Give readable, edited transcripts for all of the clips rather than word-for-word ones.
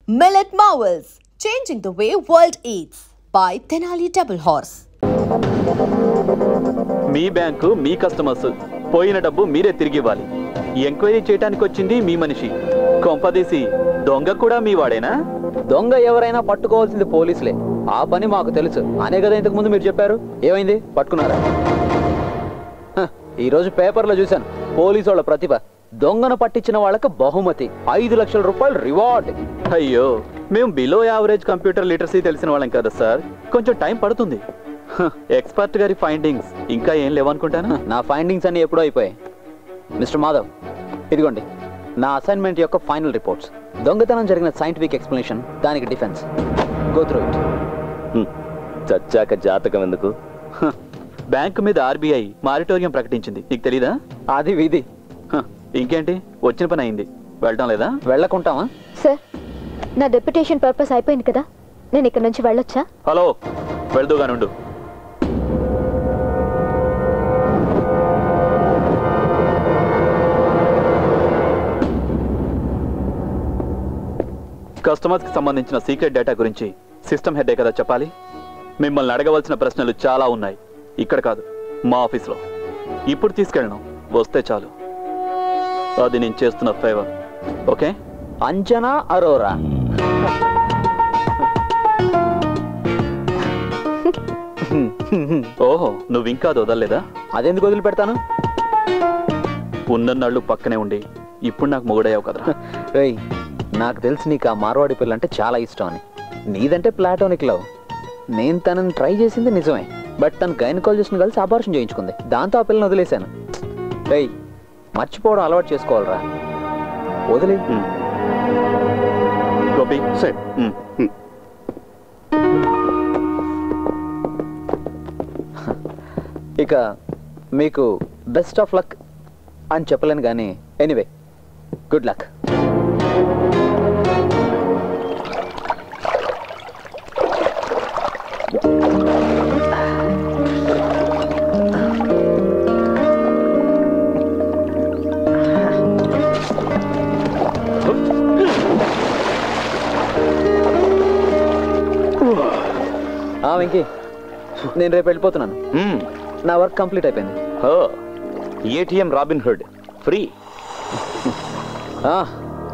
Millet Marvels, changing the way world eats by Tenali Double Horse. Me bank me customers పోయిన డబ్బు మీరే తిరిగి ఇవ్వాలి. ఎంక్వైరీ చేయడానికి వచ్చింది మీ మనిషి. కొంపదీసి దొంగ కూడా మీ వాడేనా? దొంగ ఎవరైనా పట్టుకోవాల్సింది పోలీసులే. ఆ పని మాకు తెలుసు అనే కదా ఇంతకు ముందు మీరు చెప్పారు. ఏమైంది, పట్టుకున్నారా? ఈరోజు పేపర్లో చూశాను, పోలీసు వాళ్ళ ప్రతిభ. దొంగను పట్టించిన వాళ్ళకి బహుమతి 5 లక్షల రూపాయలు రివార్డ్. అయ్యో, మేము బిలో యావరేజ్ కంప్యూటర్ లిటరసీ తెలిసిన వాళ్ళం కదా సార్, కొంచెం టైం పడుతుంది. ఎక్స్పర్ట్ గారి ఫైండింగ్స్ ఇంకా ఏం లేవనుకుంటానా? నా ఫైండింగ్స్ అన్ని ఎప్పుడో అయిపోయాయి. మిస్టర్ మాధవ్, ఇదిగోండి నా అసైన్మెంట్ యొక్క ఫైనల్ రిపోర్ట్స్. దొంగతనం జరిగిన సైంటిఫిక్ ఎక్స్ప్లెనేషన్, దానికి డిఫెన్స్. Go through it. చచ్చాక జాతకం ఎందుకు? బ్యాంకు మీద ఆర్బీఐ మారిటోరియం ప్రకటించింది, నీకు తెలీదా? అది విధి. ఇంకేంటి, వచ్చిన పని అయింది, వెళ్ళటం లేదా? వెళ్ళకుంటావా? సార్, నా డెప్యుటేషన్ పర్పస్ అయిపోయింది కదా, నేను ఇక్కడ నుంచి వెళ్ళొచ్చా? హలో, వెళ్దూగానుండు. కస్టమర్స్ కి సంబంధించిన సీక్రెట్ డేటా గురించి సిస్టమ్ హెడ్ కదా చెప్పాలి. మిమ్మల్ని అడగవలసిన ప్రశ్నలు చాలా ఉన్నాయి. ఇక్కడ కాదు, మా ఆఫీస్లో. ఇప్పుడు తీసుకెళ్ళను, వస్తే చాలు. అది నేను చేస్తున్న ఫేవర్. ఓకే? అంజనా అరోరా. ఓహో, నువ్వు ఇంకా అది వదలలేదా? అదెందుకు వదిలిపెడతాను? ఉన్నన్నాళ్ళు పక్కనే ఉండి ఇప్పుడు నాకు మొగుడయ్యావు కదరా. రేయ్, నాకు తెలిసి నీకు ఆ మార్వాడి పిల్ల అంటే చాలా ఇష్టం అని. నీదంటే ప్లాటోనిక్ లవ్. నేను తనని ట్రై చేసింది నిజమే, బట్ తను గైనకాలజిస్ట్ని కలిసి అబార్షన్ చేయించుకుంది. దాంతో ఆ పిల్లని వదిలేశాను. రేయ్, మర్చిపోవడం అలవాటు చేసుకోవాలరా. వదిలే. గోపి, సరే. ఇక మీకు బెస్ట్ ఆఫ్ లక్ అని చెప్పలేను కానీ, ఎనీవే గుడ్ లక్. వెంకీ, నేను రేపు వెళ్ళిపోతున్నాను. నా వర్క్ కంప్లీట్ అయిపోయింది. ATM robin hood free.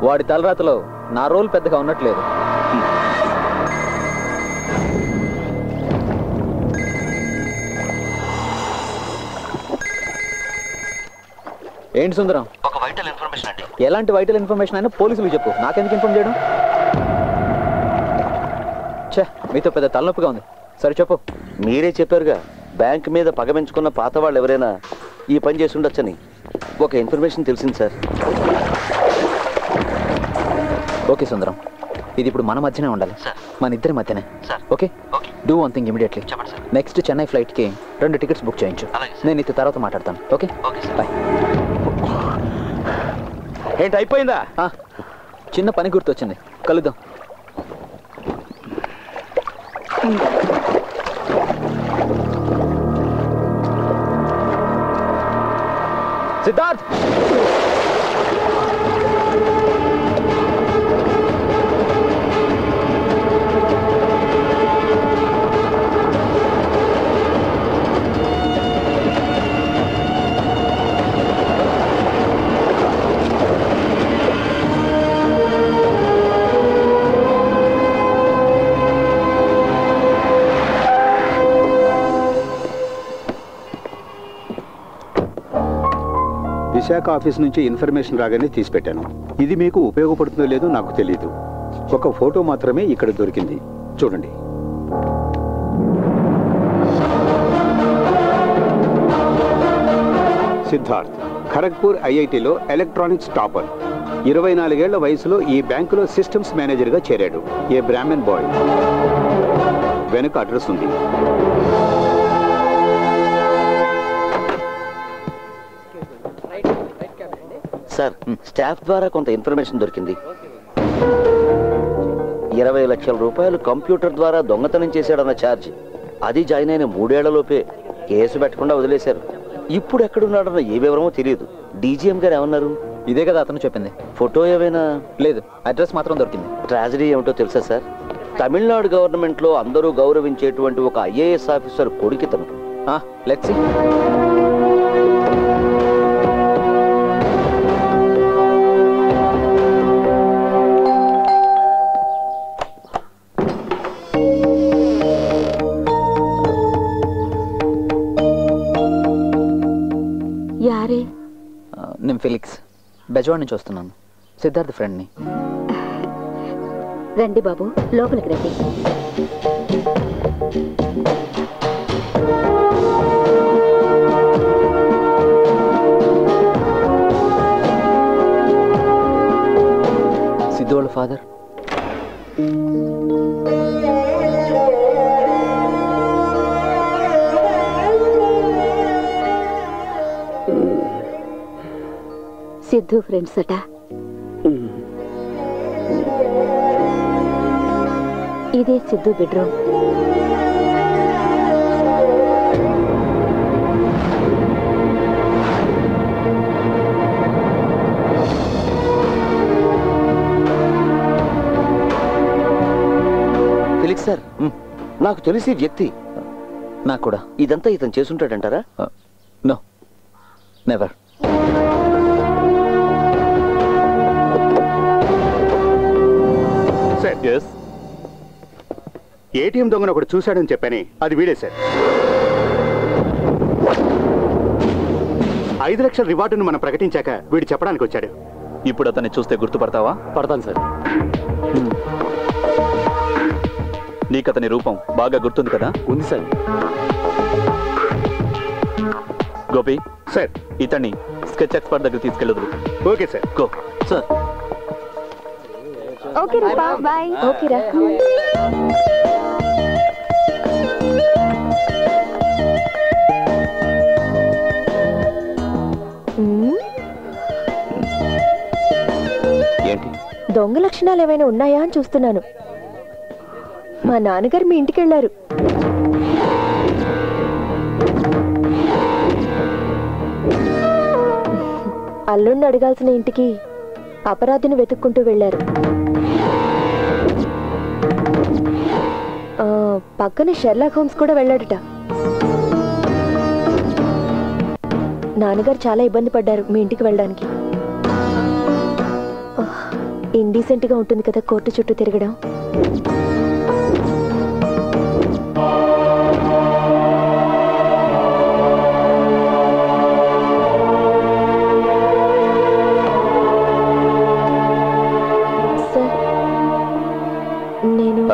వాడి తలరాతలో నా రోల్ పెద్దగా ఉన్నట్లేదు. ఏంటి సుందరం? ఒక వైటల్ ఇన్ఫర్మేషన్ అండి. ఎలాంటి వైటల్ ఇన్ఫర్మేషన్ అయినా పోలీసులకు చెప్పు, నాకెందుకు ఇన్ఫార్మ్ చేయడం? ఛే, మీతో పెద్ద తలనొప్పిగా ఉంది. సరే చెప్పు. మీరే చెప్పారుగా, బ్యాంక్ మీద పగమించుకున్న పాత వాళ్ళు ఎవరైనా ఈ పని చేసి ఉండొచ్చని. ఒక ఇన్ఫర్మేషన్ తెలిసింది సార్. ఓకే సుందరం, ఇది ఇప్పుడు మన మధ్యనే ఉండాలి, మన ఇద్దరి మధ్యనే. Okay, do one thing immediately. Next Chennai ఫ్లైట్కి 2 టికెట్స్ బుక్ చేయించు. నేను ఇది తర్వాత మాట్లాడతాను. Okay, bye. ఏంటి, అయిపోయిందా? చిన్న పని గుర్తొచ్చింది, కలుద్దాం. సిద్ధార్థ్, విశాఖ ఆఫీస్ నుంచి ఇన్ఫర్మేషన్ రాగానే తీసిపెట్టాను. ఇది మీకు ఉపయోగపడుతుందో లేదో నాకు తెలియదు. ఒక ఫోటో మాత్రమే ఇక్కడ దొరికింది, చూడండి. సిద్ధార్థ్ ఖరగ్పూర్ ఐఐటిలో ఎలక్ట్రానిక్స్ టాపర్. 24 ఏళ్ల వయసులో ఈ బ్యాంకులో సిస్టమ్స్ మేనేజర్గా చేరాడు. ఏ బ్రాహ్మణ్ బాయ్. వెనుక అడ్రస్ ఉంది. సార్, స్టాఫ్ ద్వారా కొంత ఇన్ఫర్మేషన్ దొరికింది. 20 లక్షల రూపాయలు కంప్యూటర్ ద్వారా దొంగతనం చేశాడన్న ఛార్జ్, అది జాయిన్ అయిన 3 ఏళ్లలోపే కేసు పెట్టకుండా వదిలేశారు. ఇప్పుడు ఎక్కడున్నాడన్న ఏ వివరమో తెలియదు. డీజీఎం గారు ఏమన్నారు? ఇదే కదా అతను చెప్పింది. ఫోటో ఏమైనా? లేదు, అడ్రస్ మాత్రం దొరికింది. ట్రాజడీ ఏమిటో తెలుసా సార్? తమిళనాడు గవర్నమెంట్లో అందరూ గౌరవించేటువంటి ఒక ఐఏఎస్ ఆఫీసర్ కొడుకితను. Let's see. యారే? నేను ఫిలిక్స్, బెజవాడ నుంచి వస్తున్నాను. సిద్ధార్థ్ ఫ్రెండ్ని. రండి బాబు, లోపలికి రండి. సిద్ధు వాళ్ళ ఫాదర్. సిద్ధు ఫ్రెండ్స్ అట. ఇదే సిద్ధు బెడ్రూమ్. ఫిలిక్స్ సార్, నాకు తెలిసి వ్యక్తి. నాకు కూడా. ఇదంతా ఇతను చేసుంటాడంటారా? No, never. సార్, ఏటీఎం దొంగను ఒకటి చూశాడని చెప్పాని, అది వీడే సార్. 5 లక్షల రివార్డును మనం ప్రకటించాక వీడు చెప్పడానికి వచ్చాడు. ఇప్పుడు అతన్ని చూస్తే గుర్తుపడతావా? పడతాను సార్. నీకు అతని రూపం బాగా గుర్తుంది కదా? ఉంది సార్. గోపి సార్, ఇతన్ని స్కెచ్ ఎక్స్పర్ట్ దగ్గర తీసుకెళ్ళదు. Okay sir. Go sir. Okay రా, బాయ్. ఓకే రా. ఏంటి? దొంగ లక్షణాలు ఏమైనా ఉన్నాయా అని చూస్తున్నాను. మా నాన్నగారు మీ ఇంటికి వెళ్ళారు. అల్లుణ్ణి అడగాల్సిన ఇంటికి అపరాధిని వెతుక్కుంటూ వెళ్ళారు. పక్కన షెర్లాక్ హోమ్స్ కూడా వెళ్ళాడట. నాన్నగారు చాలా ఇబ్బంది పడ్డారు మీ ఇంటికి వెళ్ళడానికి. ఇండీసెంట్ గా ఉంటుంది కదా కోర్టు చుట్టూ తిరగడం.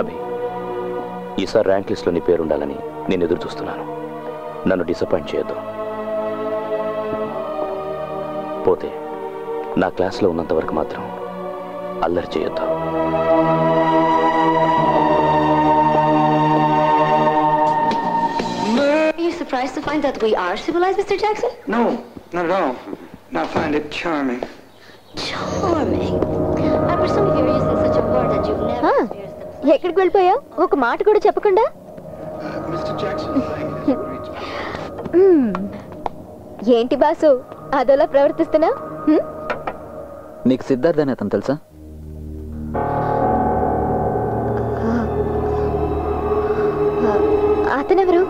అభి, ఈసారి ర్యాంక్ లిస్ట్లో నీ పేరు ఉండాలని నేను ఎదురు చూస్తున్నాను. నన్ను డిసప్పాయింట్ చేయొద్దు. పోతే నా క్లాస్లో ఉన్నంత వరకు మాత్రం అల్లరి చేయొద్దు. Are you surprised to find that we are civilized, Mr. Jackson? No, not at all. I find it charming. Charming. I presume you're using such a word that you've never experienced. ఎక్కడికి వెళ్ళిపోయావు? ఒక మాట కూడా చెప్పకుండా. Mr. Jackson, ఏంటి boss అదోలా ప్రవర్తిస్తున్నా? నీకు సిద్ధార్థ్ అని అతను తెలుసా? అతనెవరు?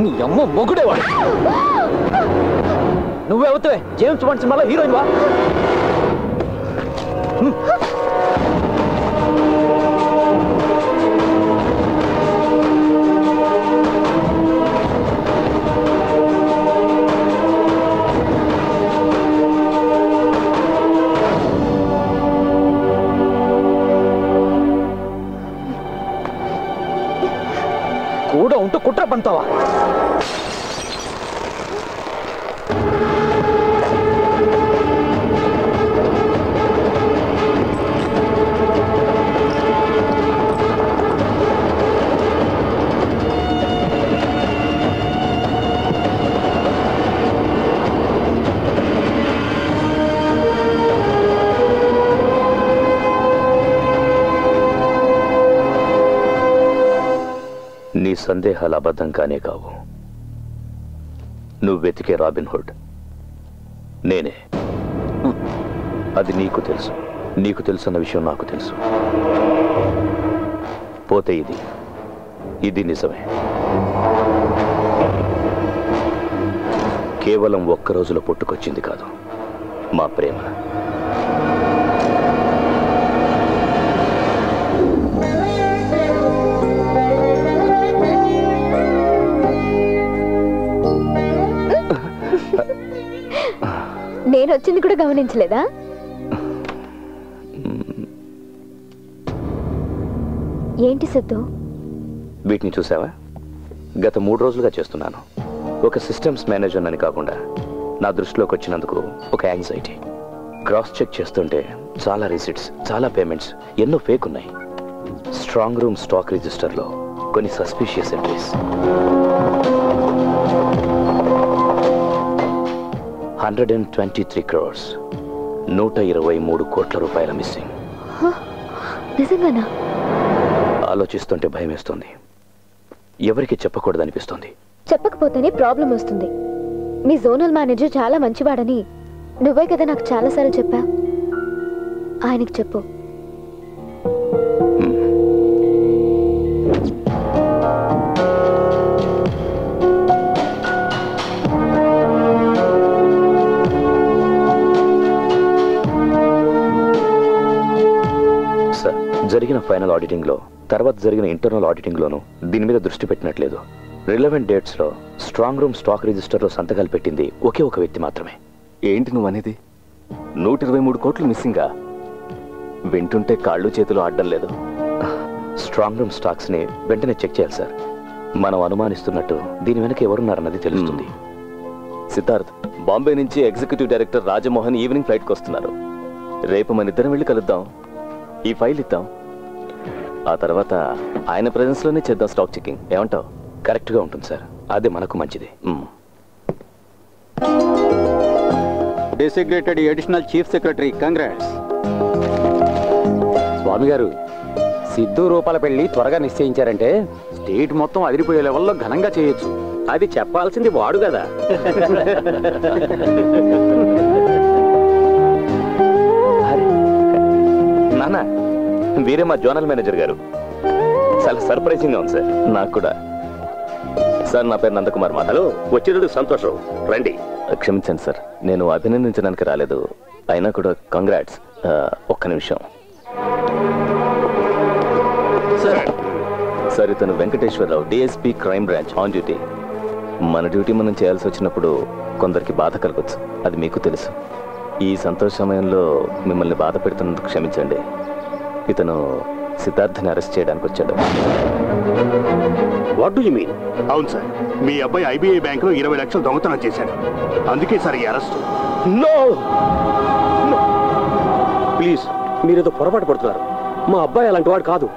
నీ అమ్మ మొగుడేవాడు. నువ్వే అవుతావే జేమ్స్ బాండ్ సినిమాలో హీరోయిన్ వా? కూడా ఉంటూ కుట్ర పంతావా? నీ సందేహాలు అబద్ధం కానే కావు. నువ్వు వెతికే రాబిన్ హుడ్ నేనే. అది నీకు తెలుసు, నీకు తెలుసన్న విషయం నాకు తెలుసు. పోతే ఇది నిజమే. కేవలం ఒక్క రోజులో పుట్టుకొచ్చింది కాదు మా ప్రేమ. నేను వచ్చింది కూడా గమనించలేదా? ఏంటి సిద్ధు? వీటిని చూసావా? గత 3 రోజులుగా చేస్తున్నాను. ఒక సిస్టమ్స్ మేనేజర్ అని కాకుండా నా దృష్టిలోకి వచ్చినందుకు ఒక యాంగ్జైటీ. క్రాస్ చెక్ చేస్తుంటే చాలా రిసిట్స్, చాలా పేమెంట్స్, ఎన్నో ఫేక్ ఉన్నాయి. స్ట్రాంగ్ రూమ్ స్టాక్ రిజిస్టర్లో కొన్ని సస్పిషియస్ ఎంట్రీస్. 123 crores, 123 కోట్ల రూపాయల మిస్సింగ్. నిజంగానా? ఆలోచిస్తుంటే భయం వేస్తుంది. ఎవరికి చెప్పకూడదనిపిస్తుంది. చెప్పకపోతేనే ప్రాబ్లం వస్తుంది. మీ జోనల్ మేనేజర్ చాలా మంచివాడని నువ్వే కదా నాకు చాలాసార్లు చెప్పా. ఆయనకి చెప్పు. సార్, జరిగిన ఫైనల్ ఆడిటింగ్లో, తర్వాత జరిగిన ఇంటర్నల్ ఆడిటింగ్లోనూ దీని మీద దృష్టి పెట్టినట్లేదు. రిలవెంట్ డేట్స్లో స్ట్రాంగ్ రూమ్ స్టాక్ రిజిస్టర్లో సంతకాలు పెట్టింది ఒకే ఒక వ్యక్తి మాత్రమే. ఏంటి నువ్వు అనేది? 123 కోట్లు మిస్సింగా? వింటుంటే కాళ్ళు చేతులు ఆడడం లేదు. స్ట్రాంగ్ రూమ్ స్టాక్స్ని వెంటనే చెక్ చేయాలి సార్. మనం అనుమానిస్తున్నట్టు దీని వెనక ఎవరున్నారన్నది తెలుస్తుంది. సిద్ధార్థ్, బాంబే నుంచి ఎగ్జిక్యూటివ్ డైరెక్టర్ రాజమోహన్ ఈవినింగ్ ఫ్లైట్కి వస్తున్నారు. రేపు మన ఇద్దరం వెళ్ళి కలుద్దాం, ఈ ఫైల్ ఇద్దాం. ఆ తర్వాత ఆయన ప్రెజెన్స్లోనే చేద్దాం స్టాక్ చెకింగ్. ఏమంటావు? కరెక్ట్గా ఉంటుంది సార్. అదే మనకు మంచిది. Designated additional chief secretary, congrats. Swami garu, Siddhu రూపాల పెళ్లి త్వరగా నిశ్చయించారంటే స్టేట్ మొత్తం అదిరిపోయే లెవెల్లో ఘనంగా చేయొచ్చు. అది చెప్పాల్సింది వాడు కదా. నాన్న, వీరే మా జోనల్ మేనేజర్ గారు. చాలా సర్ప్రైజింగ్గా ఉంది సార్. నాకు కూడా. సార్, నా పేరు నందకుమార్. హలో, వచ్చినందుకు సంతోషం, రండి. క్షమించండి సార్, నేను అభినందించడానికి రాలేదు. అయినా కూడా కంగ్రాట్స్. ఒక్క నిమిషం సార్. ఇతను Venkateswara Rao, DSP crime branch, on duty. మన డ్యూటీ మనం చేయాల్సి వచ్చినప్పుడు కొందరికి బాధ కలగొచ్చు, అది మీకు తెలుసు. ఈ సంతోష సమయంలో మిమ్మల్ని బాధ పెడుతున్నందుకు క్షమించండి. ఇతను సిద్ధార్థని అరెస్ట్ చేయడానికి వచ్చాడు. What do you mean? అవును సార్, మీ అబ్బాయి ఐబీఐ బ్యాంకులో 20 లక్షలు దొంగతనం చేశాడు. అందుకే సార్ ఈ అరెస్ట్. నో ప్లీజ్, మీరేదో పొరపాటు పడుతున్నారు. మా అబ్బాయి అలాంటి వాడు కాదు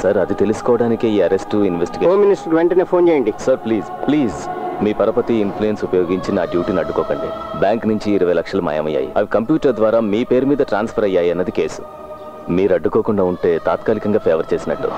సార్. అది తెలుసుకోవడానికే ఈ అరెస్టు, ఇన్వెస్టిగేషన్. హోమ్ మినిస్టర్ వెంటనే ఫోన్ చేయండి. సార్ ప్లీజ్ ప్లీజ్, మీ పరపతి ఇన్ఫ్లుయెన్స్ ఉపయోగించి నా డ్యూటీని అడ్డుకోకండి. బ్యాంక్ నుంచి 20 లక్షలు మాయమయ్యాయి. అవి కంప్యూటర్ ద్వారా మీ పేరు మీద ట్రాన్స్ఫర్ అయ్యాయి అన్నది కేసు. మీరు అడ్డుకోకుండా ఉంటే తాత్కాలికంగా ఫేవర్ చేసినట్టు.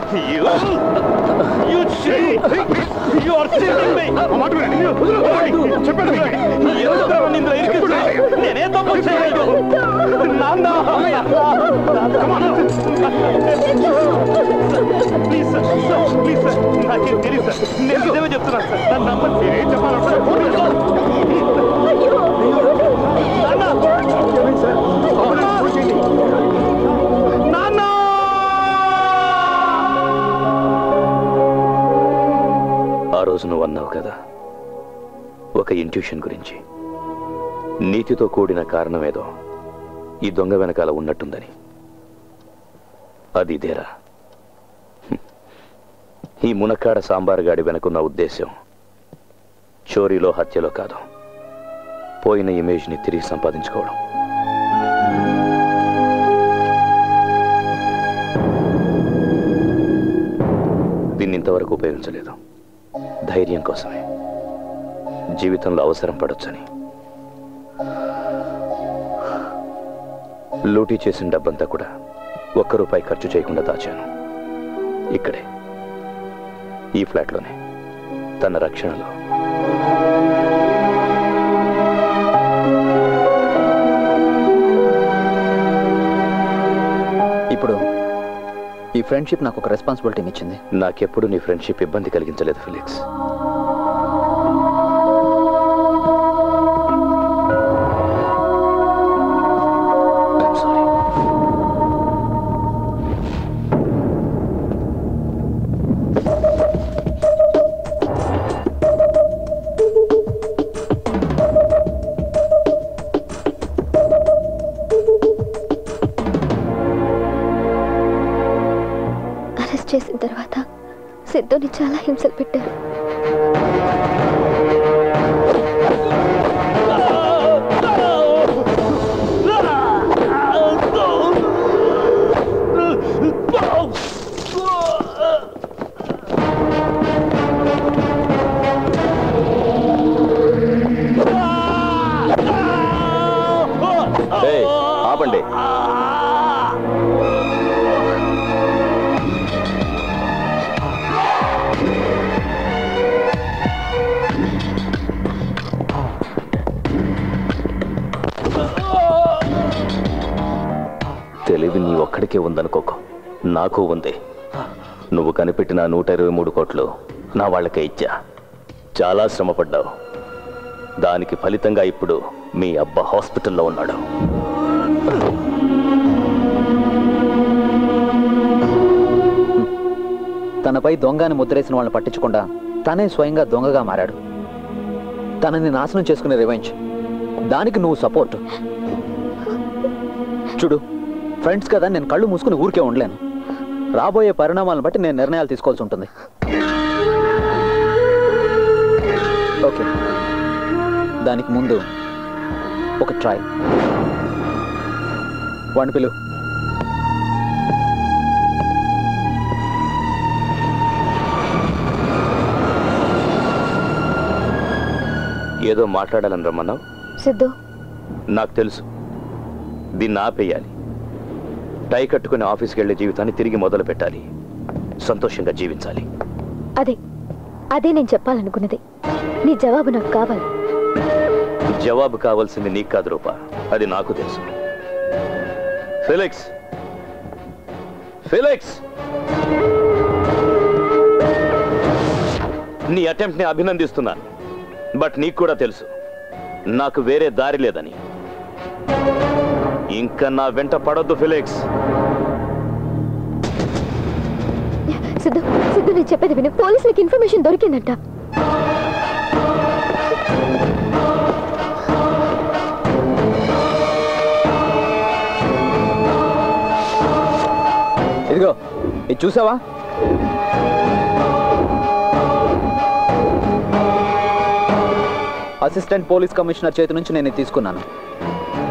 ఆ రోజు నువ్వు అన్నావు కదా, ఒక ఇంట్యూషన్ గురించి. నీతితో కూడిన కారణమేదో ఈ దొంగ వెనకాల ఉన్నట్టుందని. అది ఇదేరా. ఈ మునక్కాడ సాంబారుగాడి వెనకున్న ఉద్దేశం చోరీలో, హత్యలో కాదు, పోయిన ఇమేజ్ని తిరిగి సంపాదించుకోవడం. దీన్ని ఇంతవరకు ఉపయోగించలేదు. ధైర్యం కోసమే. జీవితంలో అవసరం పడొచ్చని. లూటీ చేసిన డబ్బంతా కూడా ₹1 ఖర్చు చేయకుండా దాచాను. ఇక్కడే, ఈ ఫ్లాట్లోనే, తన రక్షణలో. ఈ ఫ్రెండ్షిప్ నాకు ఒక రెస్పాన్సిబిలిటీని ఇచ్చింది. నాకెప్పుడు నీ ఫ్రెండ్షిప్ ఇబ్బంది కలిగించలేదు ఫిలిక్స్. చేసిన తర్వాత సిద్ధుని చాలా హింసలు పెట్టారు. ఆపండి. తెలివి నీ ఒక్కడికే ఉందనుకోకు, నాకు ఉంది. నువ్వు కనిపెట్టిన 123 కోట్లు నా వాళ్ళకే ఇచ్చా. చాలా శ్రమపడ్డావు. దానికి ఫలితంగా ఇప్పుడు మీ అబ్బా హాస్పిటల్లో ఉన్నాడు. తనపై దొంగని ముద్రేసిన వాళ్ళని పట్టించకుండా తనే స్వయంగా దొంగగా మారాడు. తనని నాశనం చేసుకునే రివెంజ్, దానికి నువ్వు సపోర్ట్. చూడు, ఫ్రెండ్స్ కదా, నేను కళ్ళు మూసుకుని ఊరికే ఉండలేను. రాబోయే పరిణామాలను బట్టి నేను నిర్ణయాలు తీసుకోవాల్సి ఉంటుంది. ఓకే, దానికి ముందు ఒక ట్రై. వాడిని పిలువు. ఏదో మాట్లాడాలని రమ్మన్నావు. సిద్ధు, నాకు తెలుసు. దీన్ని ఆపేయాలి. టై కట్టుకుని ఆఫీస్కి వెళ్ళే జీవితాన్ని తిరిగి మొదలు పెట్టాలి. సంతోషంగా జీవించాలి. అదే నేను చెప్పాలనుకున్నది. నీ జవాబు నాకు కావాలి. జవాబు కావాల్సింది నీకు కాదు రూపా, అది నాకు తెలుసు. ఫిలిక్స్, ఫిలిక్స్, నీ అటెంప్ట్ ని అభినందిస్తున్నాను. బట్ నీకు కూడా తెలుసు నాకు వేరే దారి లేదని. ఇంకా నా వెంట పడొద్దు ఫిలిక్స్. సిద్ధు, నేను చెప్పేది విను. పోలీసులకు ఇన్ఫర్మేషన్ దొరికిందంట. ఇదిగో, ఇది చూసావా? అసిస్టెంట్ పోలీస్ కమిషనర్ చేతి నుంచి నేను తీసుకున్నాను.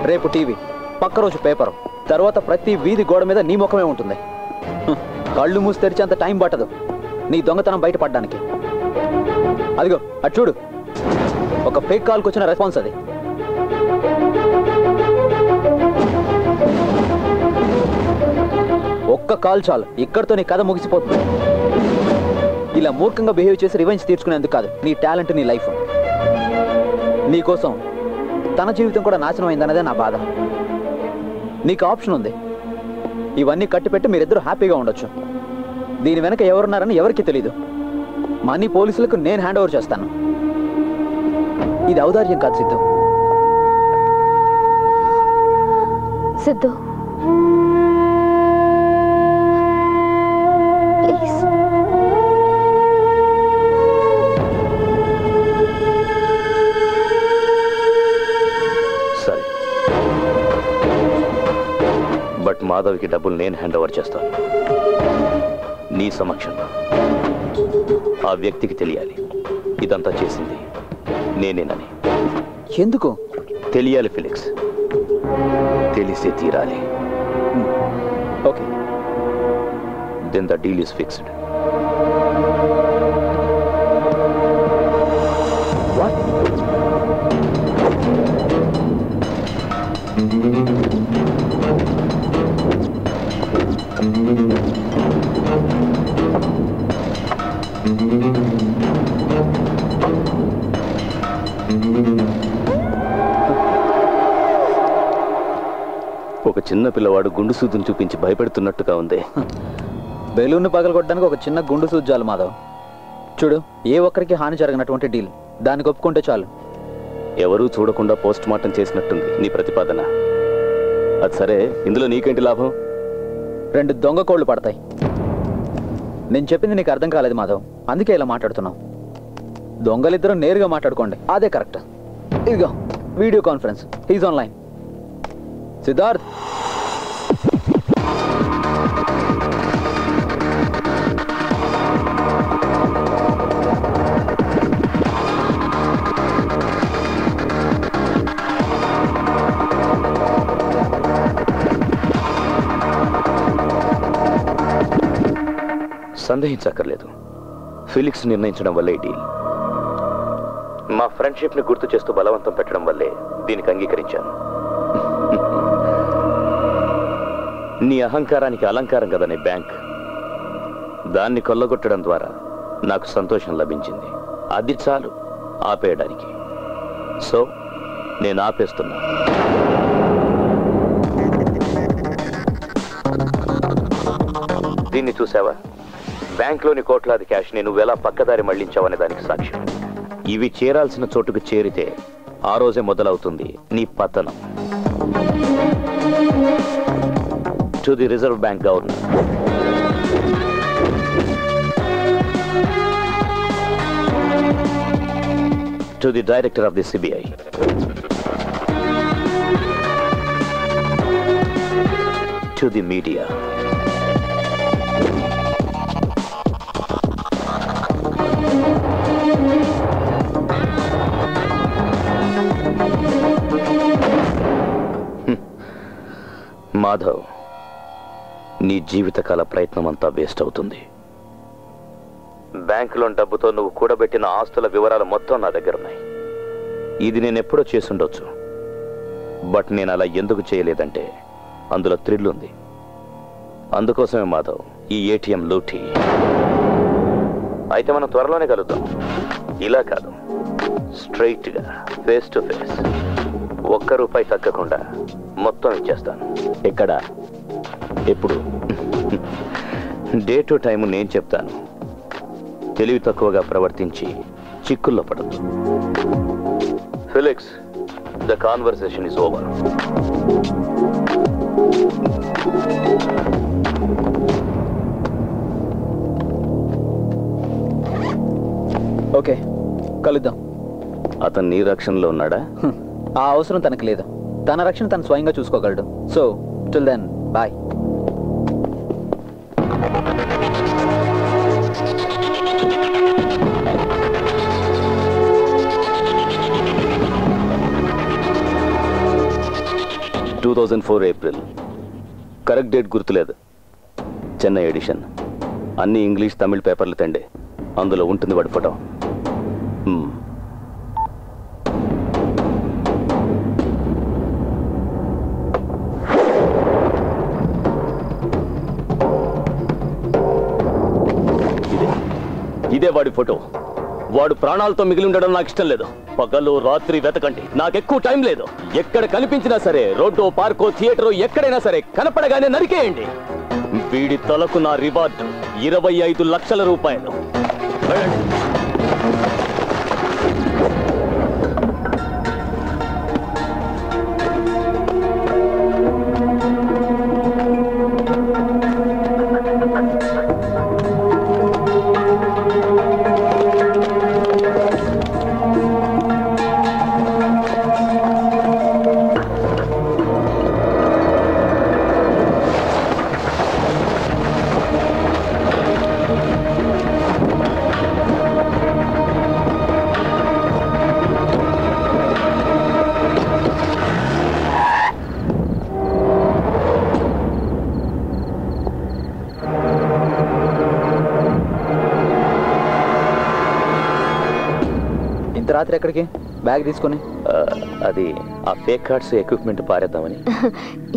రేపు టీవీ, పక్క రోజు పేపరు, తర్వాత ప్రతి వీధి గోడ మీద నీ ముఖమే ఉంటుంది. కళ్ళు మూసి తెరిచేంత టైం పట్టదు నీ దొంగతనం బయటపడడానికి. అదిగో అటు చూడు, ఒక ఫేక్ కాల్కి వచ్చిన రెస్పాన్స్ అది. ఒక్క కాల్ చాలు, ఇక్కడితో నీ కథ ముగిసిపోతుంది. ఇలా మూర్ఖంగా బిహేవ్ చేసి రివెంజ్ తీర్చుకునేందుకు కాదు, నీ టాలెంట్, నీ లైఫ్. నీకోసం తన జీవితం కూడా నాశనం అయిందన్నదే నా బాధ. నీకు ఆప్షన్ ఉంది. ఇవన్నీ కట్టిపెట్టి మీరిద్దరూ హ్యాపీగా ఉండొచ్చు. దీని వెనక ఎవరున్నారని ఎవరికి తెలీదు. మనీ పోలీసులకు నేను హ్యాండ్ ఓవర్ చేస్తాను. ఇది ఔదార్యం కాదు సిద్ధు. సిద్ధు, ప్లీజ్. సరే, బట్ మాధవ్కి డబ్బులు నేను హ్యాండ్ ఓవర్ చేస్తాను. నీ సమక్షంలో ఆ వ్యక్తికి తెలియాలి ఇదంతా చేసింది నేనేనని. ఎందుకు తెలియాలి ఫిలిక్స్, తెలిసే తీరాలి. Okay, then the deal is fixed. ఒక చిన్న పిల్లవాడు గుండు సూదును చూపించి భయపెడుతున్నట్టుగా ఉంది. బెలూన్ను పగలగొట్టడానికి ఒక చిన్న గుండు సూజ్జాలు మాధవ్. చూడు, ఏ ఒక్కరికి హాని జరగనటువంటి డీల్, దానికి ఒప్పుకుంటే చాలు. ఎవరూ చూడకుండా పోస్ట్ మార్టం చేసినట్టుంది నీ ప్రతిపాదన. అది సరే, ఇందులో నీకేంటి లాభం? 2 దొంగ కోళ్ళు పడతాయి. నేను చెప్పింది నీకు అర్థం కాలేదు మాధవ్, అందుకే ఇలా మాట్లాడుతున్నావు. దొంగలిద్దరూ నేరుగా మాట్లాడుకోండి, అదే కరెక్ట్. ఇదిగో video conference, he's online. Siddharth, సందేహించక్కర్లేదు, ఫిలిక్స్ నిర్ణయించడం వల్లే డీల్. మా ఫ్రెండ్షిప్ ని గుర్తు చేస్తూ బలవంతం పెట్టడం వల్లే దీనికి అంగీకరించాను. నీ అహంకారానికి అలంకారం కదా నీ బ్యాంక్. దాన్ని కొల్లగొట్టడం ద్వారా నాకు సంతోషం లభించింది. అది చాలు ఆపేయడానికి. సో నేను ఆపేస్తున్నా. దీన్ని చూసావా? బ్యాంక్లోని కోట్లాది క్యాష్ని నువ్వెలా పక్కదారి మళ్లించావనే దానికి సాక్ష్యం. ఇవి చేరాల్సిన చోటుకు చేరితే ఆ రోజే మొదలవుతుంది నీ పతనం. To the reserve bank governor, to the director of the CBI, to the media, Madhav, నీ జీవితకాల ప్రయత్నం అంతా వేస్ట్ అవుతుంది. బ్యాంకులోని డబ్బుతో నువ్వు కూడబెట్టిన ఆస్తుల వివరాలు మొత్తం నా దగ్గర ఉన్నాయి. ఇది నేను ఎప్పుడో చేసుండొచ్చు, బట్ నేను అలా ఎందుకు చేయలేదంటే అందులో థ్రిల్ ఉంది. అందుకోసమే మాధవ్ ఈ ఏటీఎం లూటీ. అయితే మనం త్వరలోనే కలుద్దాం. ఇలా కాదు, స్ట్రైట్ గా ఫేస్ టు ఫేస్. ₹1 తగ్గకుండా మొత్తం ఇచ్చేస్తాను. ఎక్కడ, ఎప్పుడు? డే టు టైము నేను చెప్తాను. తెలివి తక్కువగా ప్రవర్తించి చిక్కుల్లో పడద్దు. Felix, the conversation is over. Okay, కలుద్దాం. అతను నీ రక్షణలో ఉన్నాడా? ఆ అవసరం తనకు లేదు. తన రక్షణ తను స్వయంగా చూసుకోగలడు. So till then bye. April, correct date గుర్తులేదు. చెన్నై ఎడిషన్. అన్ని ఇంగ్లీష్ తమిళ్ పేపర్లు తండే, అందులో ఉంటుంది వాడి ఫోటో. ఇదే వాడి ఫోటో. వాడు ప్రాణాలతో మిగిలి ఉండడం నాకు ఇష్టం లేదు. పగలు రాత్రి వెతకండి, నాకెక్కువ టైం లేదు. ఎక్కడ కనిపించినా సరే, రోడ్డో పార్కో థియేటరో ఎక్కడైనా సరే, కనపడగానే నరికేయండి. వీడి తలకు నా రివార్డు 25 లక్షల రూపాయలు. రాత్రి ఎక్కడికి? బ్యాగ్ తీసుకొని. అది ఆ ఫేక్ కార్డ్స్ ఎక్విప్మెంట్ పారేద్దామని.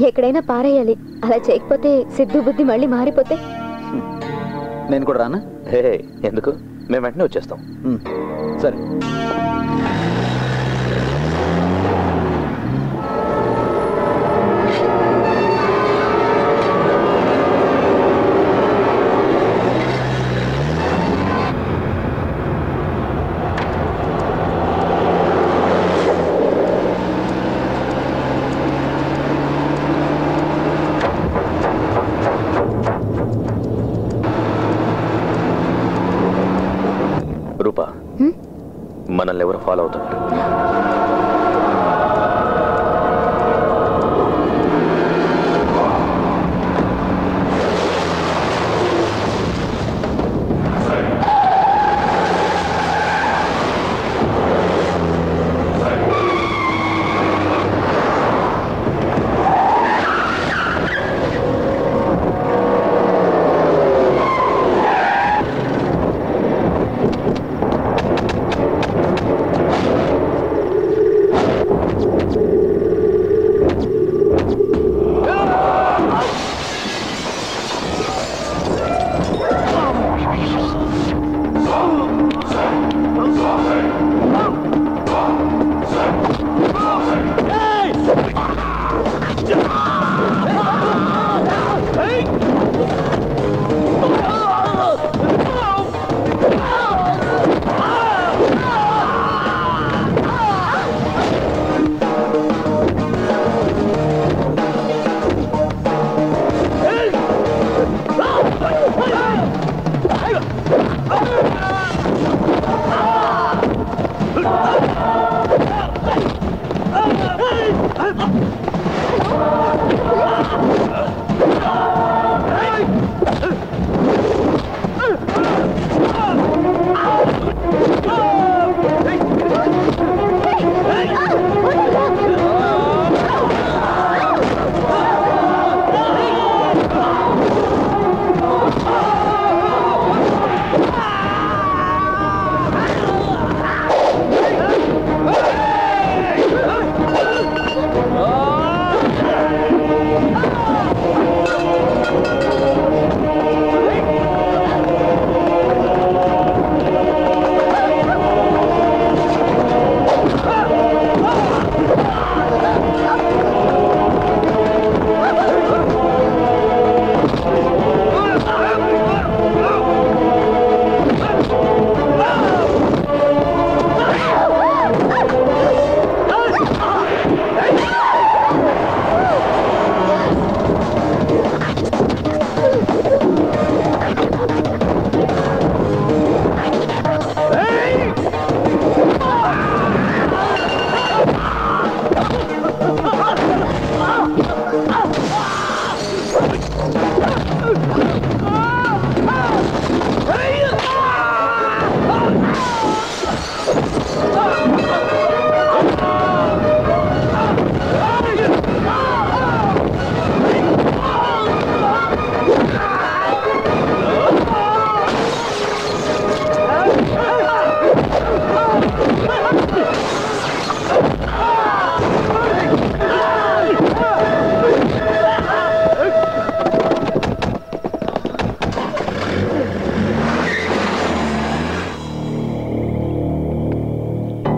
ఎక్కడైనా పారేయాలి. అలా చేయకపోతే సిద్ధు బుద్ధి మళ్ళీ మారిపోతే. నేను కూడా రానా? హే, ఎందుకు? మేము వెంటనే వచ్చేస్తాం. సరే. రూపా, మనల్ని ఎవరు ఫాలో అవుతున్నారు?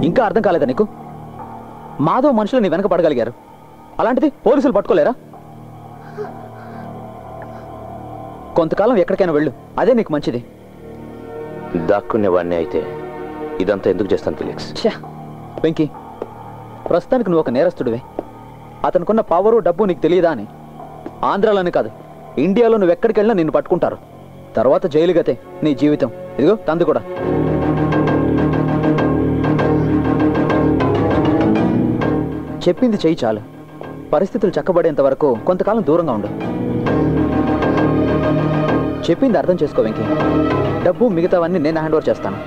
ఇంకా అర్థం కాలేదా నీకు? మాధవ్ మనుషులు నీ వెనక పడగలిగారు, అలాంటిది పోలీసులు పట్టుకోలేరా? కొంతకాలం ఎక్కడికైనా వెళ్ళు, అదే నీకు మంచిది. దాక్కునేవాడిని అయితే ఇదంతా ఎందుకు చేస్తాను ఫిలిక్స్? వెంకీ, ప్రస్తుతానికి నువ్వు ఒక నేరస్తుడివే. అతనుకున్న పవరు డబ్బు నీకు తెలియదా అని. ఆంధ్రాలోనే కాదు, ఇండియాలో నువ్వు ఎక్కడికి వెళ్ళినా నిన్ను పట్టుకుంటారు. తర్వాత జైలు గతే నీ జీవితం. ఇదిగో తందు కూడా. చెప్పింది చెయ్యి చాలు. పరిస్థితులు చక్కబడేంత వరకు కొంతకాలం దూరంగా ఉండు. చెప్పింది అర్థం చేసుకో వెంకీ. డబ్బు మిగతావన్నీ నేను హ్యాండ్ ఓవర్ చేస్తాను.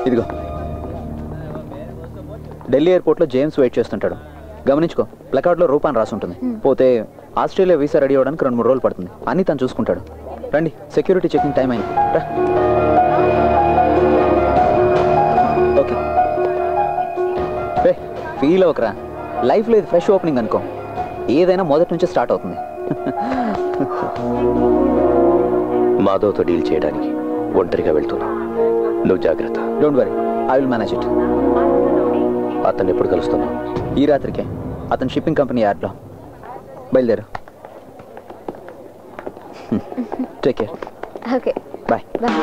ఇదిగో, ఢిల్లీ ఎయిర్పోర్ట్లో జేమ్స్ వెయిట్ చేస్తుంటాడు. గమనించుకో, ప్లకార్డ్లో రూపాన్ రాసి ఉంటుంది. పోతే ఆస్ట్రేలియా వీసా రెడీ అవ్వడానికి 2-3 రోజులు పడుతుంది. అన్నీ తను చూసుకుంటాడు. రండి, సెక్యూరిటీ చెకింగ్ టైం అయింది. ఓకే, ఫీల్ అవ్వకరా. లైఫ్లో ఇది ఫ్రెష్ ఓపెనింగ్ అనుకో. ఏదైనా మొదటి నుంచి స్టార్ట్ అవుతుంది. మాధవ్తో డీల్ చేయడానికి ఒంటరిగా వెళ్తున్నా. నువ్వు జాగ్రత్త. Don't worry, I will manage it. అతన్ని ఎప్పుడు కలుస్తున్నావు? ఈ రాత్రికే. అతను షిప్పింగ్ కంపెనీ యార్డ్లో. బయలుదేరు. Take care. Okay, bye. Bye.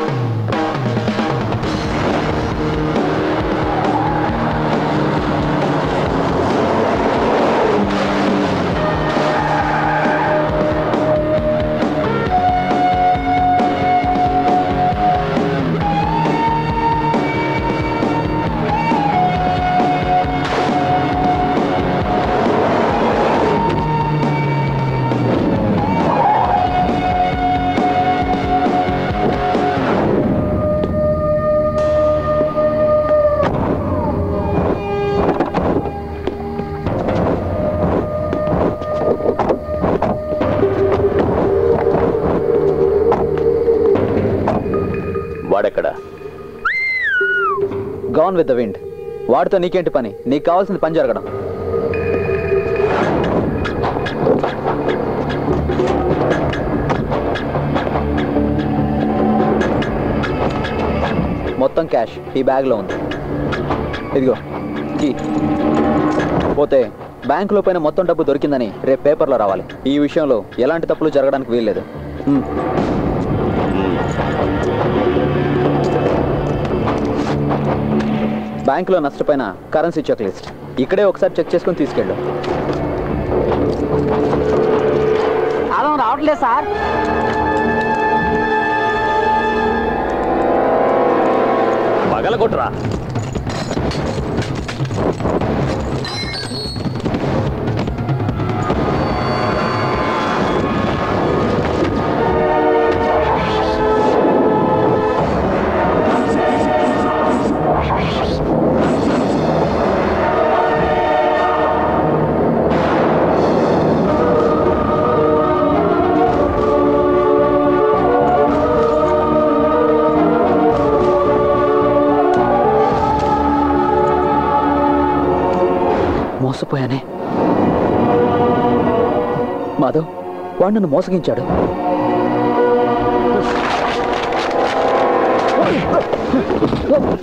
వాడెక్కడ? Gone with the wind. వాడితో నీకేంటి పని? నీకు కావాల్సింది పని జరగడం. మొత్తం క్యాష్ ఈ బ్యాగ్లో ఉంది. ఇదిగో కీ. పోతే బ్యాంకులో పైన మొత్తం డబ్బు దొరికిందని రేపు పేపర్లో రావాలి. ఈ విషయంలో ఎలాంటి తప్పులు జరగడానికి వీల్లేదు. బ్యాంకులో నష్టపోయిన కరెన్సీ చెక్ లిస్ట్ ఇక్కడే ఒకసారి చెక్ చేసుకుని తీసుకెళ్ళు. రావట్లేదు సార్. పగలగొట్టరా. మోసపోయానే. మాధవ్ వాడు నన్ను మోసగించాడు.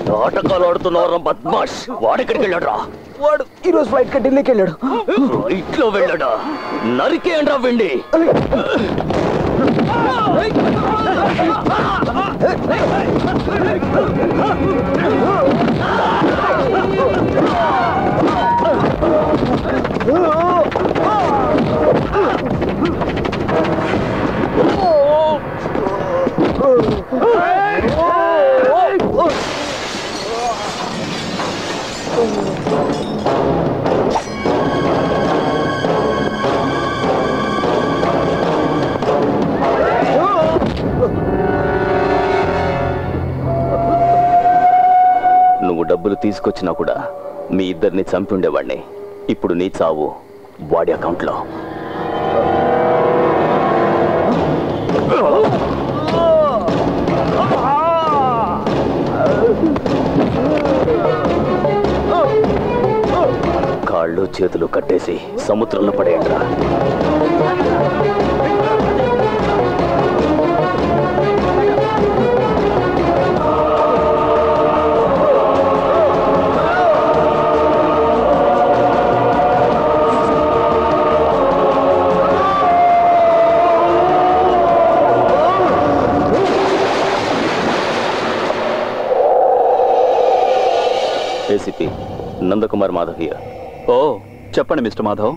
నాటకాలు ఆడుతున్నారు బద్మాష్. వాడెక్కడికి వెళ్ళాడు? వాడు ఈరోజు ఫ్లైట్ కి ఢిల్లీకి వెళ్ళాడు. ఫ్లైట్ లో వెళ్ళాడా? నరికేయండి వెండి. నువ్వు డబ్బులు తీసుకొచ్చినా కూడా మీ ఇద్దరిని చంపి ఉండేవాడిని. ఇప్పుడు నీ చావు వాడి అకౌంట్లో. కాళ్ళు చేతులు కట్టేసి సముద్రంలో పడేయండిరా. ACP Nandakumar Madhav here. ఓ చెప్పండి మిస్టర్ మాధవ్.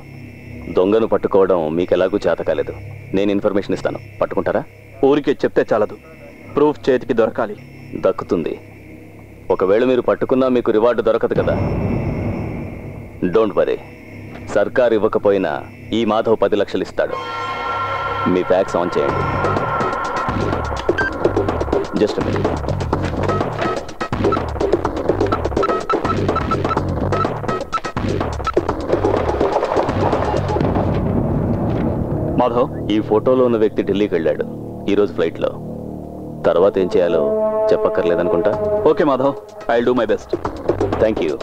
దొంగను పట్టుకోవడం మీకు ఎలాగూ చేత కాలేదు. నేను ఇన్ఫర్మేషన్ ఇస్తాను, పట్టుకుంటారా? ఊరికే చెప్తే చాలదు, ప్రూఫ్ చేతికి దొరకాలి. దక్కుతుంది. ఒకవేళ మీరు పట్టుకున్నా మీకు రివార్డు దొరకదు కదా. డోంట్ వరీ, సర్కార్ ఇవ్వకపోయినా ఈ మాధవ్ 10 లక్షలు ఇస్తాడు. మీ ఫ్యాక్స్ ఆన్ చేయండి. Just minute. మాధవ్, ఈ ఫోటోలో ఉన్న వ్యక్తి ఢిల్లీకి వెళ్ళాడు ఈరోజు ఫ్లైట్లో. తర్వాత ఏం చేయాలో చెప్పక్కర్లేదనుకుంటా. Okay Madhav, I will do my best. Thank you.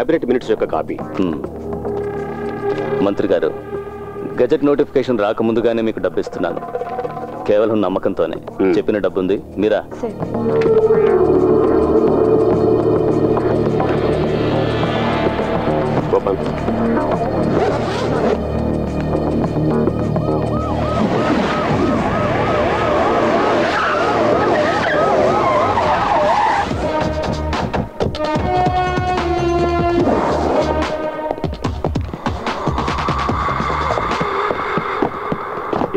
Cabinet minutes యొక్క కాపీ. మంత్రి గారు, గజెట్ నోటిఫికేషన్ రాకముందుగానే మీకు డబ్బు ఇస్తున్నాను. కేవలం నమ్మకంతోనే. చెప్పిన డబ్బు ఉంది, మీరా?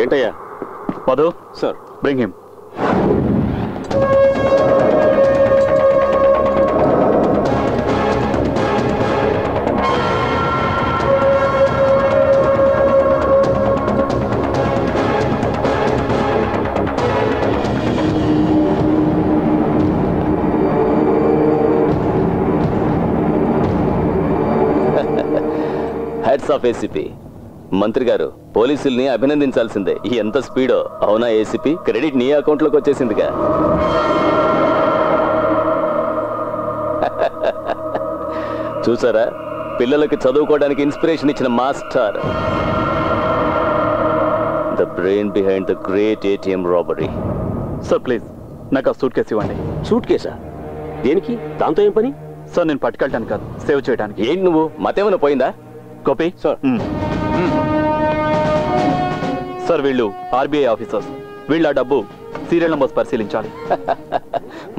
ఏంటయ్యా? Madhu sir, bring him. Heads of ACP. మంత్రి గారు, పోలీసుల్ని అభినందించాల్సిందే. ఎంత స్పీడో. అవునా ఏసీపీ? క్రెడిట్ నీ అకౌంట్లోకి వచ్చేసిందిగా. చూసారా, పిల్లలకి చదువుకోవడానికి ఇన్స్పిరేషన్ ఇచ్చిన master. The brain behind the great ATM robbery. Sir please, నాకు ఆ సూట్ కేసు ఇవ్వండి. సూట్ కేసా? దేనికి? దాంతో ఏం పని? సార్ నేను పట్టుకెళ్ళటానికి కాదు, సేవ్ చేయడానికి. ఏంటి నువ్వు మతేమైనా పోయిందా? Copy sir. సార్ వీళ్ళు ఆర్బీఐ ఆఫీసర్స్. వీళ్ళ డబ్బు సీరియల్ నంబర్స్ పరిశీలించాలి.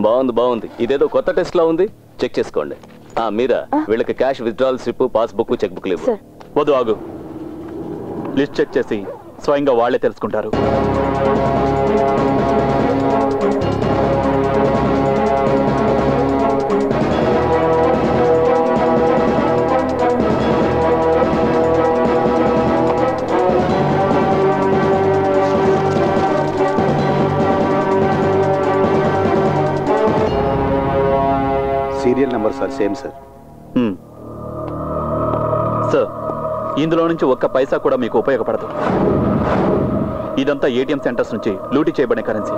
బాగుంది. ఇదేదో కొత్త టెస్ట్ లా ఉంది. చెక్ చేసుకోండి. మీరా, వీళ్ళకి cash withdrawal slip, passbook, cheque book లేవు. వద్దు, ఆగు. లిస్ట్ చెక్ చేసి స్వయంగా వాళ్లే తెలుసుకుంటారు. Serial numbers are same sir. Sir, ఇందులో నుంచి ఒక్క పైసా కూడా మీకు ఉపయోగపడదు. ఇదంతా ఏటీఎం సెంటర్స్ నుంచి లూటీ చేయబడిన కరెన్సీ.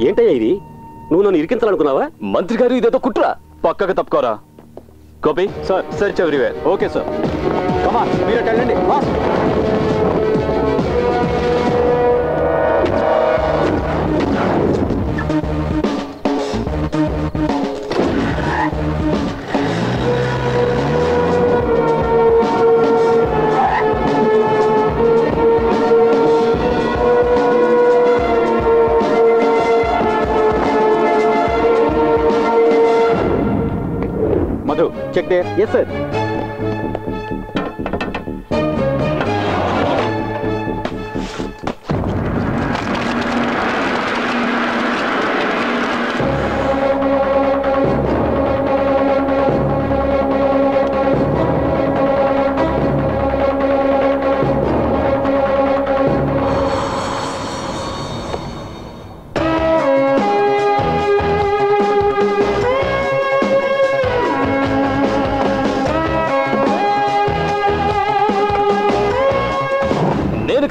ఏంటయ్యా ఇది? నువ్వు నన్ను ఇరికించాలనుకున్నావా? మంత్రి గారు, ఇదేదో కుట్ర. పక్కకు తప్పుకోరా. Copy sir. Search everywhere. Okay sir. కమా, మీరు వెళ్ళండి. Madhu, check there. Yes sir.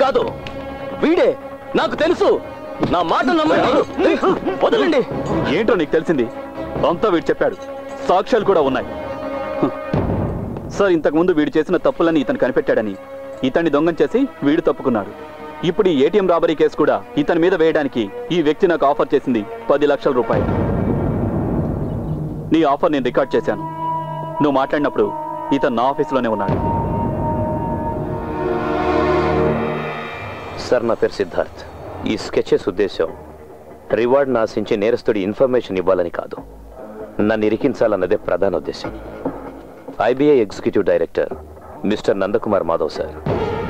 కాదు, వీడే. నాకు తెలుసు. నా మాట నమ్మండి. వదలండి. ఏంటో నీకు తెలిసింది? అంతా వీడు చెప్పాడు. సాక్ష్యాలు కూడా ఉన్నాయి. సార్, ఇంతకుముందు వీడు చేసిన తప్పులని ఇతను కనిపెట్టాడని ఇతన్ని దొంగం చేసి వీడు తప్పుకున్నాడు. ఇప్పుడు ఈ ఏటీఎం రాబరీ కేసు కూడా ఇతని మీద వేయడానికి ఈ వ్యక్తి నాకు ఆఫర్ చేసింది 10 లక్షల రూపాయలు. నీ ఆఫర్ నేను రికార్డ్ చేశాను. నువ్వు మాట్లాడినప్పుడు ఇతను నా ఆఫీసులోనే ఉన్నాడు. సార్, నా పేరు సిద్ధార్థ్. ఈ స్కెచెస్ ఉద్దేశం రివార్డ్ని ఆశించి నేరస్తుడి ఇన్ఫర్మేషన్ ఇవ్వాలని కాదు, నన్ను ఇరికించాలన్నదే ప్రధాన ఉద్దేశం. IBI executive director mister Nandakumar Madhav sir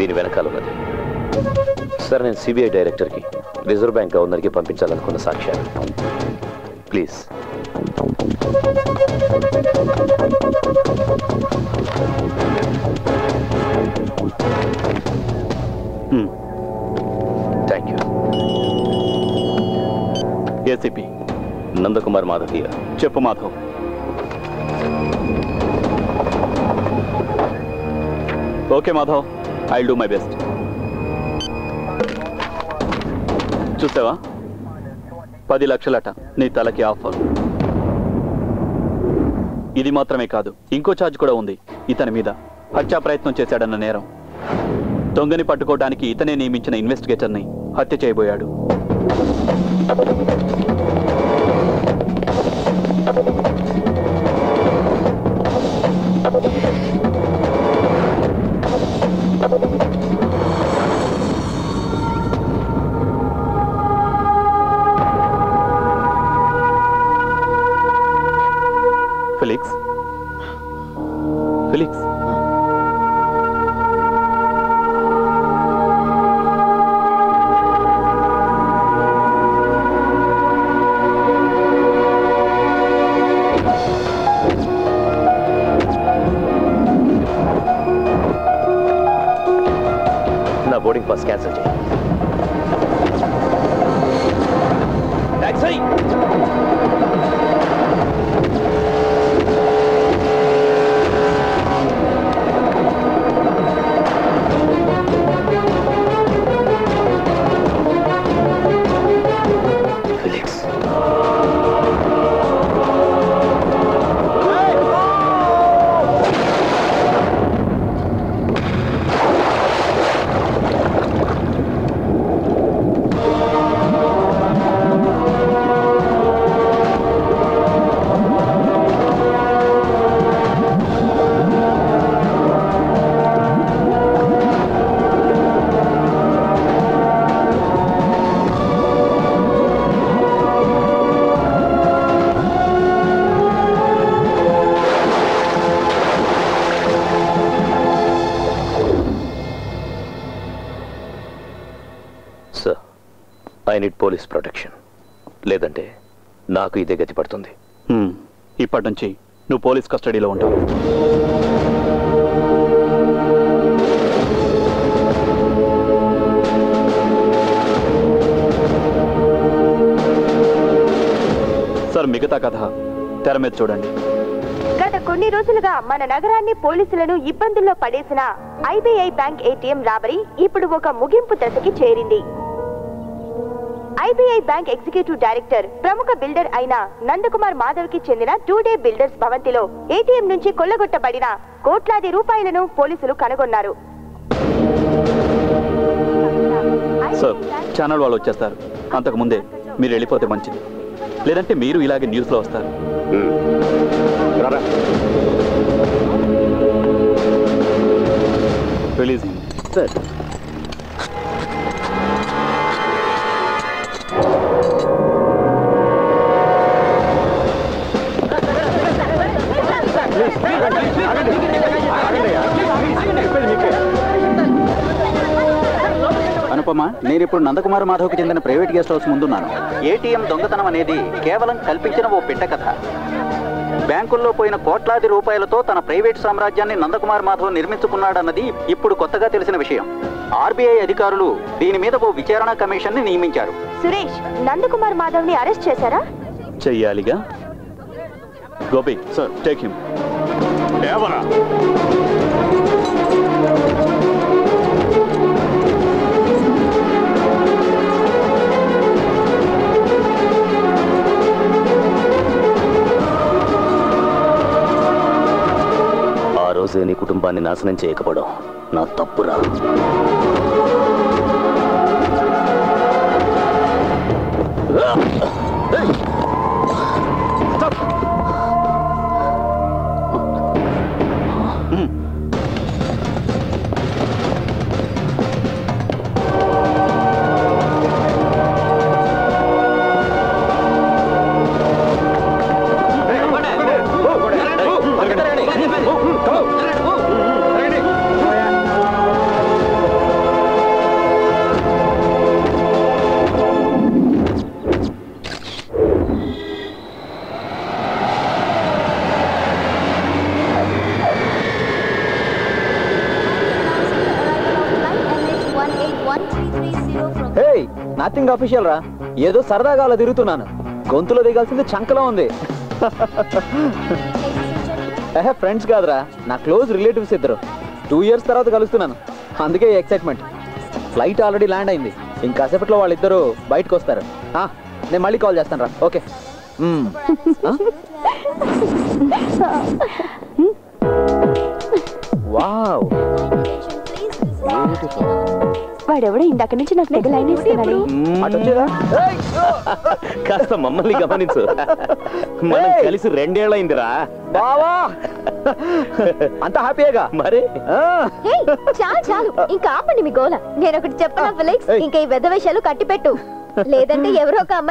దీని వెనకాల ఉన్నది. సార్, నేను సిబిఐ డైరెక్టర్కి, రిజర్వ్ బ్యాంక్ గవర్నర్కి పంపించాలనుకున్న సాక్ష్యాలు. Please. Thank you. ACP Nandakumar మాధవీయ. చెప్పు Madhav. Okay Madhav, I will do my best. చూసావా, 10 లక్షలట నీ తలకి ఆఫర్. ఇది మాత్రమే కాదు, ఇంకో ఛార్జ్ కూడా ఉంది ఇతని మీద. హత్యా ప్రయత్నం చేశాడన్న నేరం. దొంగని పట్టుకోవడానికి ఇతనే నియమించిన ఇన్వెస్టిగేటర్ని హత్య చేయబోయాడు. ఫెలిక్స్, ఫెలిక్స్, నా బోర్డింగ్ పాస్ క్యాన్సిల్ చేయి. Taxi. I need police protection, లేదంటే నాకు ఇదే గతి పడుతుంది. ఇప్పటి నుంచి నువ్వు పోలీస్ కస్టడీలో ఉంటావు. సార్, మిగతా కథ తెర మీద చూడండి. గత కొన్ని రోజులుగా మన నగరాన్ని పోలీసులను ఇబ్బందుల్లో పడేసిన ఐబీఐ బ్యాంక్ ఏటీఎం రాబరీ ఇప్పుడు ఒక ముగింపు దశకి చేరింది. ఐబీఐ బ్యాంక్ ఎగ్జిక్యూటివ్ డైరెక్టర్, ప్రముఖ బిల్డర్ అయిన నందకుమార్ మాధవ్ కి చెందిన 2-డే బిల్డర్స్ భవంతిలో ఏటీఎం నుంచి కొల్లగొట్టబడిన కోట్లాది రూపాయలను పోలీసులు కనుగొన్నారు. సార్, ఛానల్ వాళ్ళు వచ్చేస్తారు. అంతకు ముందే మీరు వెళ్ళిపోతే మంచిది, లేదంటే మీరు ఇలాగే న్యూస్లో వస్తారు. Release sir. అనుపమ, నేను ఇప్పుడు నందకుమార్ మాధవ్కి చెందిన ప్రైవేట్ గెస్ట్ హౌస్ ముందున్నాను. ఏటీఎం దొంగతనం అనేది కేవలం కల్పించిన ఓ పిట్ట కథ. బ్యాంకుల్లో పోయిన కోట్లాది రూపాయలతో తన ప్రైవేట్ సామ్రాజ్యాన్ని నందకుమార్ మాధవ్ నిర్మించుకున్నాడన్నది ఇప్పుడు కొత్తగా తెలిసిన విషయం. ఆర్బీఐ అధికారులు దీని మీద ఓ విచారణ కమిషన్ ని నియమించారు. సురేష్, నందకుమార్ మాధవ్ ని అరెస్ట్ చేశారా? చెయ్యాలిగా. Gopi sir, take him. ఆ రోజే నీ కుటుంబాన్ని నాశనం చేయకపోవడం నా తప్పురా. నథింగ్ అఫీషియల్ రా. ఏదో సరదాగా అలా తిరుగుతున్నాను. గొంతులో దిగాల్సింది చంకలో ఉంది. ఫ్రెండ్స్ కాదురా, నా క్లోజ్ రిలేటివ్స్ ఇద్దరు. 2 years తర్వాత కలుస్తున్నాను, అందుకే ఎక్సైట్మెంట్. ఫ్లైట్ ఆల్రెడీ ల్యాండ్ అయింది, ఇంకాసేపట్లో వాళ్ళిద్దరూ బయటకు వస్తారు. నేను మళ్ళీ కాల్ చేస్తాను రా. ఓకే. వావ్, వాడెవడో ఇందాక నుంచి నాకు తెగ లైన్ ఇస్తున్నాడు. కాస్త మమ్మల్ని గమనించు, మనం కలిసి 2 ఏళ్ళైందిరా. బావా అంత హ్యాపీగా మరి చాలు చాలు, ఇంకా ఆపండి మీ గోల. నేను ఒకటి చెప్పనా ఫిలిక్స్, ఇంకా ఈ వెధ వేషాలు కట్టిపెట్టు, లేదంటే ఎవరో ఒక